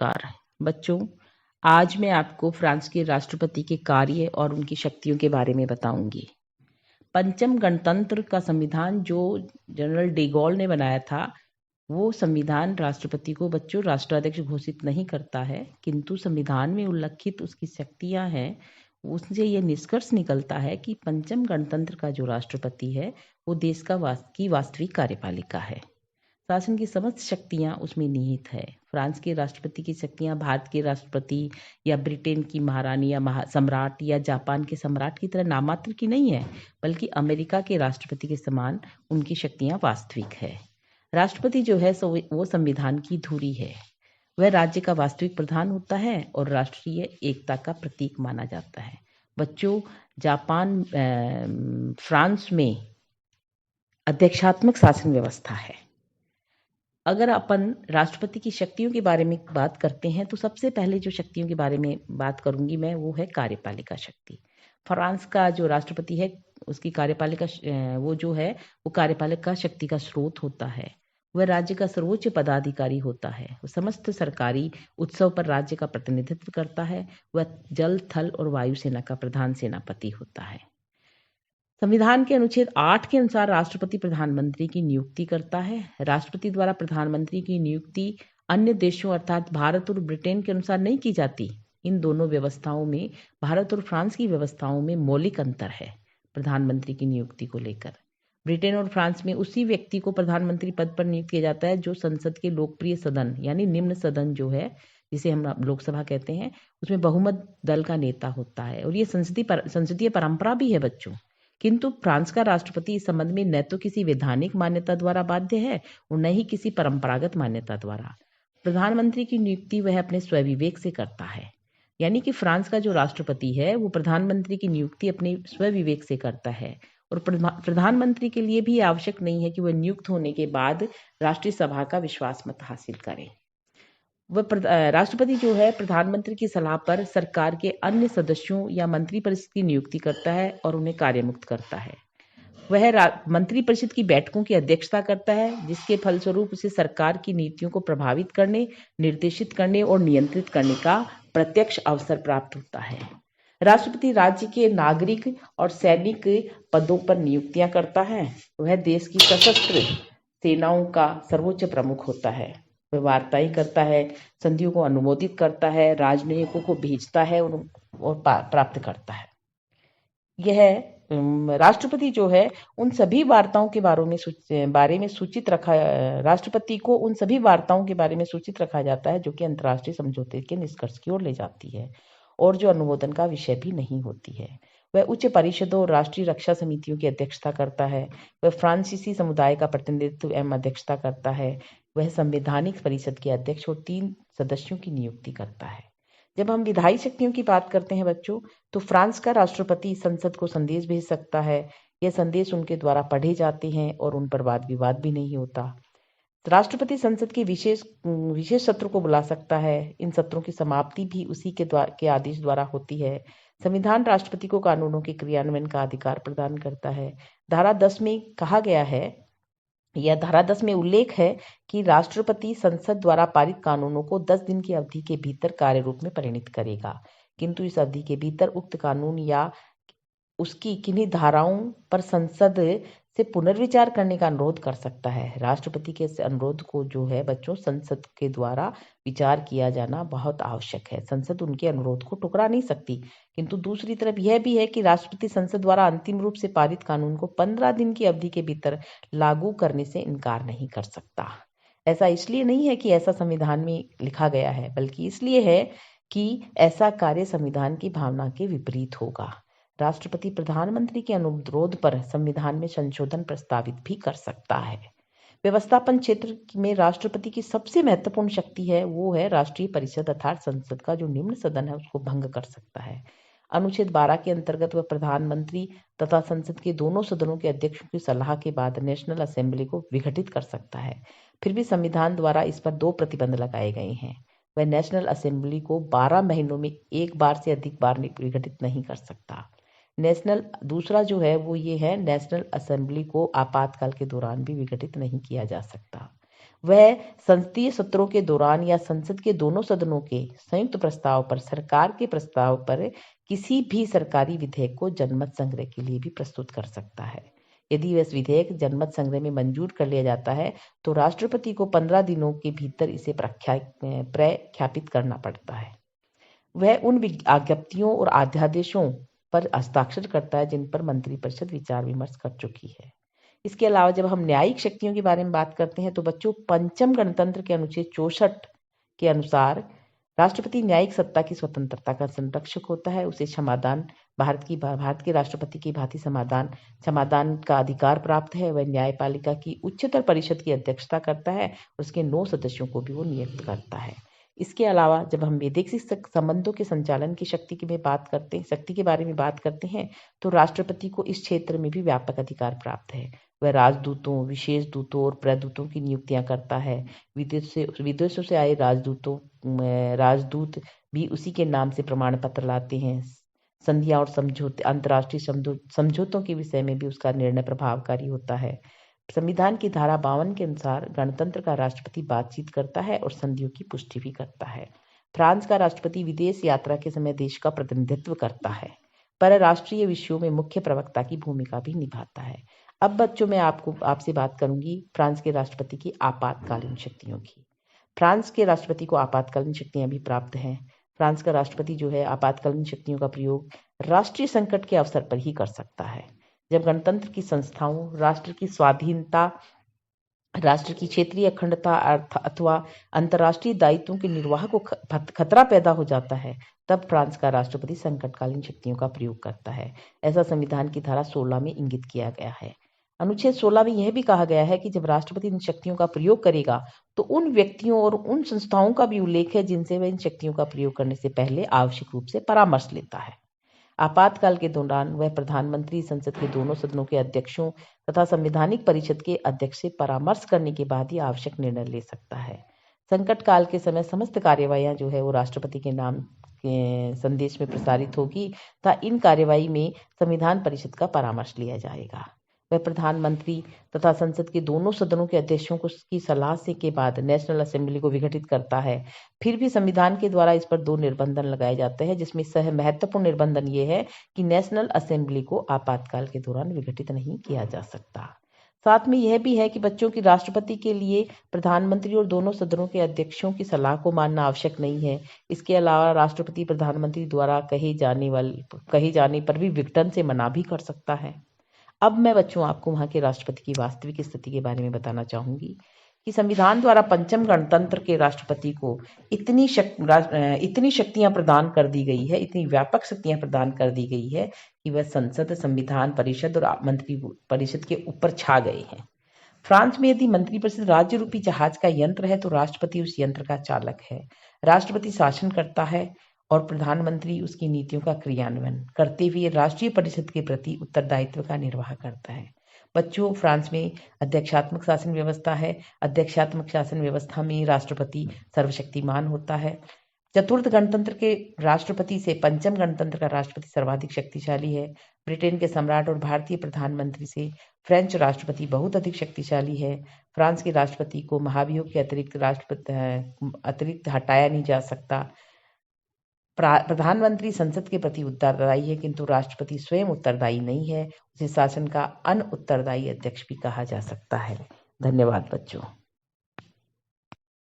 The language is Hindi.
नमस्कार बच्चों। आज मैं आपको फ्रांस के राष्ट्रपति के कार्य और उनकी शक्तियों के बारे में बताऊंगी। पंचम गणतंत्र का संविधान जो जनरल डे गॉल ने बनाया था, वो संविधान राष्ट्रपति को बच्चों राष्ट्राध्यक्ष घोषित नहीं करता है, किंतु संविधान में उल्लिखित उसकी शक्तियां हैं। उससे ये निष्कर्ष निकलता है कि पंचम गणतंत्र का जो राष्ट्रपति है वो देश की वास्तविक कार्यपालिका है। शासन की समस्त शक्तियां उसमें निहित है। फ्रांस के राष्ट्रपति की शक्तियां भारत के राष्ट्रपति या ब्रिटेन की महारानी या सम्राट या जापान के सम्राट की तरह नामात्र की नहीं है, बल्कि अमेरिका के राष्ट्रपति के समान उनकी शक्तियां वास्तविक है। राष्ट्रपति जो है सो वो संविधान की धुरी है। वह राज्य का वास्तविक प्रधान होता है और राष्ट्रीय एकता का प्रतीक माना जाता है। बच्चों, फ्रांस में अध्यक्षात्मक शासन व्यवस्था है। अगर अपन राष्ट्रपति की शक्तियों के बारे में बात करते हैं तो सबसे पहले जो शक्तियों के बारे में बात करूंगी मैं, वो है कार्यपालिका शक्ति। फ्रांस का जो राष्ट्रपति है उसकी कार्यपालिका वो कार्यपालिका शक्ति का स्रोत होता है। वह राज्य का सर्वोच्च पदाधिकारी होता है। वह समस्त सरकारी उत्सव पर राज्य का प्रतिनिधित्व करता है। वह जल, थल और वायु सेना का प्रधान सेनापति होता है। संविधान के अनुच्छेद 8 के अनुसार राष्ट्रपति प्रधानमंत्री की नियुक्ति करता है। राष्ट्रपति द्वारा प्रधानमंत्री की नियुक्ति अन्य देशों अर्थात भारत और ब्रिटेन के अनुसार नहीं की जाती। इन दोनों व्यवस्थाओं में, भारत और फ्रांस की व्यवस्थाओं में मौलिक अंतर है प्रधानमंत्री की नियुक्ति को लेकर। ब्रिटेन और फ्रांस में उसी व्यक्ति को प्रधानमंत्री पद पर नियुक्त किया जाता है जो संसद के लोकप्रिय सदन यानी निम्न सदन जो है, जिसे हम लोकसभा कहते हैं, उसमें बहुमत दल का नेता होता है। और ये संसदीय परंपरा भी है बच्चों। किंतु फ्रांस का राष्ट्रपति इस संबंध में न तो किसी वैधानिक मान्यता द्वारा बाध्य है और न ही किसी परंपरागत मान्यता द्वारा। प्रधानमंत्री की नियुक्ति वह अपने स्वविवेक से करता है। यानी कि फ्रांस का जो राष्ट्रपति है वो प्रधानमंत्री की नियुक्ति अपने स्वविवेक से करता है। और प्रधानमंत्री के लिए भी आवश्यक नहीं है कि वह नियुक्त होने के बाद राष्ट्रीय सभा का विश्वास मत हासिल करे। राष्ट्रपति जो है प्रधानमंत्री की सलाह पर सरकार के अन्य सदस्यों या मंत्रिपरिषद की नियुक्ति करता है और उन्हें कार्यमुक्त करता है। वह मंत्रिपरिषद की बैठकों की अध्यक्षता करता है, जिसके फलस्वरूप उसे सरकार की नीतियों को प्रभावित करने, निर्देशित करने और नियंत्रित करने का प्रत्यक्ष अवसर प्राप्त होता है। राष्ट्रपति राज्य के नागरिक और सैनिक पदों पर नियुक्तियां करता है। वह देश की सशस्त्र सेनाओं का सर्वोच्च प्रमुख होता है। वह वार्ताएं करता है, संधियों को अनुमोदित करता है, राजनयिकों को भेजता है और प्राप्त करता है। यह राष्ट्रपति जो है उन सभी वार्ताओं के बारे में सूचित रखा राष्ट्रपति को उन सभी वार्ताओं के बारे में सूचित रखा जाता है जो कि अंतर्राष्ट्रीय समझौते के निष्कर्ष की ओर ले जाती है और जो अनुमोदन का विषय भी नहीं होती है। वह उच्च परिषदों और राष्ट्रीय रक्षा समितियों की अध्यक्षता करता है। वह फ्रांसीसी समुदाय का प्रतिनिधित्व एवं अध्यक्षता करता है। वह संवैधानिक परिषद के अध्यक्ष और 3 सदस्यों की नियुक्ति करता है। जब हम विधायी शक्तियों की बात करते हैं बच्चों, तो फ्रांस का राष्ट्रपति संसद को संदेश भेज सकता है। यह संदेश उनके द्वारा पढ़े जाते हैं और उन पर वाद विवाद भी नहीं होता। राष्ट्रपति संसद के विशेष सत्र को बुला सकता है। इन सत्रों की समाप्ति भी उसी के आदेश द्वारा होती है। संविधान राष्ट्रपति को कानूनों के क्रियान्वयन का अधिकार प्रदान करता है। धारा 10 में कहा गया है, यह धारा 10 में उल्लेख है कि राष्ट्रपति संसद द्वारा पारित कानूनों को 10 दिन की अवधि के भीतर कार्य रूप में परिणत करेगा। किंतु इस अवधि के भीतर उक्त कानून या उसकी किन्हीं धाराओं पर संसद से पुनर्विचार करने का अनुरोध कर सकता है। राष्ट्रपति के इस अनुरोध को जो है बच्चों, संसद के द्वारा विचार किया जाना बहुत आवश्यक है। संसद उनके अनुरोध को ठुकरा नहीं सकती। किंतु दूसरी तरफ यह भी है कि राष्ट्रपति संसद द्वारा अंतिम रूप से पारित कानून को 15 दिन की अवधि के भीतर लागू करने से इनकार नहीं कर सकता। ऐसा इसलिए नहीं है कि ऐसा संविधान में लिखा गया है, बल्कि इसलिए है कि ऐसा कार्य संविधान की भावना के विपरीत होगा। राष्ट्रपति प्रधानमंत्री के अनुरोध पर संविधान में संशोधन प्रस्तावित भी कर सकता है। व्यवस्थापन क्षेत्र में राष्ट्रपति की सबसे महत्वपूर्ण शक्ति है वो है राष्ट्रीय परिषद अर्थात संसद का जो निम्न सदन है उसको भंग कर सकता है। अनुच्छेद 12 के अंतर्गत वह प्रधानमंत्री तथा संसद के दोनों सदनों के अध्यक्षों की सलाह के बाद नेशनल असेंबली को विघटित कर सकता है। फिर भी संविधान द्वारा इस पर 2 प्रतिबंध लगाए गए हैं। वह नेशनल असेंबली को 12 महीनों में एक बार से अधिक बार विघटित नहीं कर सकता। दूसरा जो है वो ये है, नेशनल असेंबली को आपातकाल के दौरान भी विघटित नहीं किया जा सकता। वह संसदीय सत्रों के दौरान या संसद के दोनों सदनों के संयुक्त प्रस्ताव पर सरकार के प्रस्ताव पर किसी भी सरकारी विधेयक को जनमत संग्रह के लिए भी प्रस्तुत कर सकता है। यदि वह विधेयक जनमत संग्रह में मंजूर कर लिया जाता है तो राष्ट्रपति को 15 दिनों के भीतर इसे प्रख्यापित करना पड़ता है। वह उन आज्ञप्तियों और अध्यादेशों पर हस्ताक्षर करता है जिन पर मंत्रिपरिषद विचार विमर्श कर चुकी है। इसके अलावा जब हम न्यायिक शक्तियों के बारे में बात करते हैं तो बच्चों, पंचम गणतंत्र के अनुच्छेद 64 के अनुसार राष्ट्रपति न्यायिक सत्ता की स्वतंत्रता का संरक्षक होता है। उसे क्षमादान, भारत के राष्ट्रपति की भांति क्षमादान का अधिकार प्राप्त है। वह न्यायपालिका की उच्चतर परिषद की अध्यक्षता करता है। उसके 9 सदस्यों को भी वो नियुक्त करता है। इसके अलावा जब हम वैदेशिक संबंधों के संचालन की शक्ति के बारे में बात करते हैं तो राष्ट्रपति को इस क्षेत्र में भी व्यापक अधिकार प्राप्त है। वह राजदूतों, विशेष दूतों और प्रदूतों की नियुक्तियां करता है। विदेशों से आए राजदूत भी उसी के नाम से प्रमाण पत्र लाते हैं। संधियां और समझौते, अंतर्राष्ट्रीय समझौतों के विषय में भी उसका निर्णय प्रभावकारी होता है। संविधान की धारा 52 के अनुसार गणतंत्र का राष्ट्रपति बातचीत करता है और संधियों की पुष्टि भी करता है। फ्रांस का राष्ट्रपति विदेश यात्रा के समय देश का प्रतिनिधित्व करता है, पर राष्ट्रीय विषयों में मुख्य प्रवक्ता की भूमिका भी निभाता है। अब बच्चों, मैं आपसे बात करूंगी फ्रांस के राष्ट्रपति की आपातकालीन शक्तियों की। फ्रांस के राष्ट्रपति को आपातकालीन शक्तियां भी प्राप्त हैं। फ्रांस का राष्ट्रपति जो है आपातकालीन शक्तियों का प्रयोग राष्ट्रीय संकट के अवसर पर ही कर सकता है। जब गणतंत्र की संस्थाओं, राष्ट्र की स्वाधीनता, राष्ट्र की क्षेत्रीय अखंडता अथवा अंतर्राष्ट्रीय दायित्वों के निर्वाह को खतरा पैदा हो जाता है, तब फ्रांस का राष्ट्रपति संकटकालीन शक्तियों का प्रयोग करता है। ऐसा संविधान की धारा 16 में इंगित किया गया है। अनुच्छेद 16 में यह भी कहा गया है कि जब राष्ट्रपति इन शक्तियों का प्रयोग करेगा तो उन व्यक्तियों और उन संस्थाओं का भी उल्लेख है जिनसे वह इन शक्तियों का प्रयोग करने से पहले आवश्यक रूप से परामर्श लेता है। आपातकाल के दौरान वह प्रधानमंत्री, संसद के दोनों सदनों के अध्यक्षों तथा संवैधानिक परिषद के अध्यक्ष से परामर्श करने के बाद ही आवश्यक निर्णय ले सकता है। संकट काल के समय समस्त कार्यवाहियां जो है वो राष्ट्रपति के नाम के संदेश में प्रसारित होगी तथा इन कार्यवाही में संविधान परिषद का परामर्श लिया जाएगा। वह प्रधानमंत्री तथा संसद के दोनों सदनों के अध्यक्षों की सलाह से के बाद नेशनल असेंबली को विघटित करता है। फिर भी संविधान के द्वारा इस पर 2 निर्बंधन लगाए जाते हैं, जिसमें महत्वपूर्ण निर्बंधन ये है कि नेशनल असेंबली को आपातकाल के दौरान विघटित नहीं किया जा सकता। साथ में यह भी है कि बच्चों की राष्ट्रपति के लिए प्रधानमंत्री और दोनों सदनों के अध्यक्षों की सलाह को मानना आवश्यक नहीं है। इसके अलावा राष्ट्रपति प्रधानमंत्री द्वारा कहे जाने पर भी विघटन से मना भी कर सकता है। अब मैं बच्चों आपको वहां के राष्ट्रपति की वास्तविक स्थिति के बारे में बताना चाहूंगी कि संविधान द्वारा पंचम गणतंत्र के राष्ट्रपति को इतनी शक्तियां प्रदान कर दी गई है, इतनी व्यापक शक्तियां प्रदान कर दी गई है कि वह संसद, संविधान परिषद और मंत्री परिषद के ऊपर छा गए हैं। फ्रांस में यदि मंत्रिपरिषद राज्य रूपी जहाज का यंत्र है तो राष्ट्रपति उस यंत्र का चालक है। राष्ट्रपति शासन करता है और प्रधानमंत्री उसकी नीतियों का क्रियान्वयन करते हुए राष्ट्रीय परिषद के प्रति उत्तरदायित्व का निर्वाह करता है। बच्चों, फ्रांस में अध्यक्षात्मक शासन व्यवस्था है। अध्यक्षात्मक शासन व्यवस्था में राष्ट्रपति सर्वशक्तिमान होता है। चतुर्थ गणतंत्र के राष्ट्रपति से पंचम गणतंत्र का राष्ट्रपति सर्वाधिक शक्तिशाली है। ब्रिटेन के सम्राट और भारतीय प्रधानमंत्री से फ्रेंच राष्ट्रपति बहुत अधिक शक्तिशाली है। फ्रांस के राष्ट्रपति को महाभियोग के अतिरिक्त हटाया नहीं जा सकता। प्रधानमंत्री संसद के प्रति उत्तरदायी है, किंतु राष्ट्रपति स्वयं उत्तरदायी नहीं है। उसे शासन का अन उत्तरदायी अध्यक्ष भी कहा जा सकता है। धन्यवाद बच्चों।